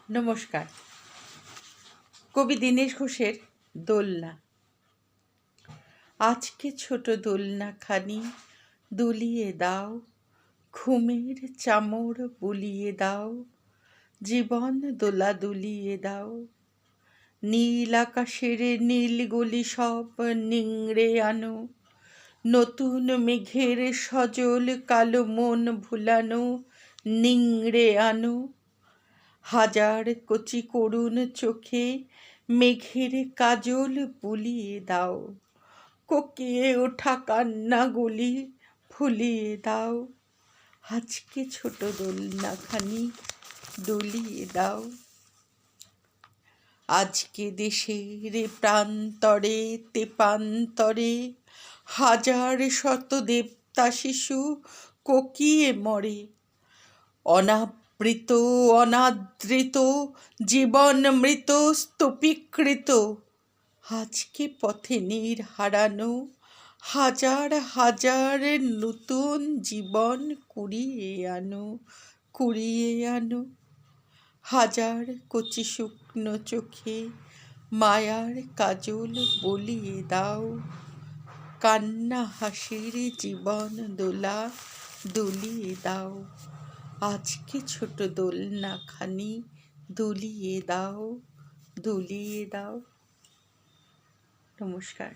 নমস্কার। কবি দীনেশ ঘোষের দোলনা। আজকে ছোট দোলনাখানি দুলিয়ে দাও, ঘুমের চামর বুলিয়ে দাও, জীবন দোলা দুলিয়ে দাও। নীল আকাশের নীল গলি সব নিংড়ে আনো, নতুন মেঘের সজল কালো মন ভুলানো নিংড়ে আনো। হাজার কচি করুণ চোখে মেঘের কাজল বুলিয়ে দাও, কোকিয়ে ওঠা কান্নাগুলি ভুলিয়ে দাও। আজকে ছোট দোলনাখানি দুলিয়ে দাও। আজকে দেশের প্রান্তরে তেপান্তরে হাজার শত দেবতা শিশু কোকিয়ে মরে। অনাবৃত অনাদৃত জীবন মৃত স্তূপীকৃত, আজকে পথে নীর হারানো হাজার হাজার নতুন জীবন কুড়িয়ে আনো, কুড়িয়ে আনো। হাজার কচি শুকনো চোখে মায়ার কাজল বলিয়ে দাও, কান্না হাসির জীবন দোলা দুলিয়ে দাও। আজকে ছোট দোলনাখানি দুলিয়ে দাও, দুলিয়ে দাও। নমস্কার।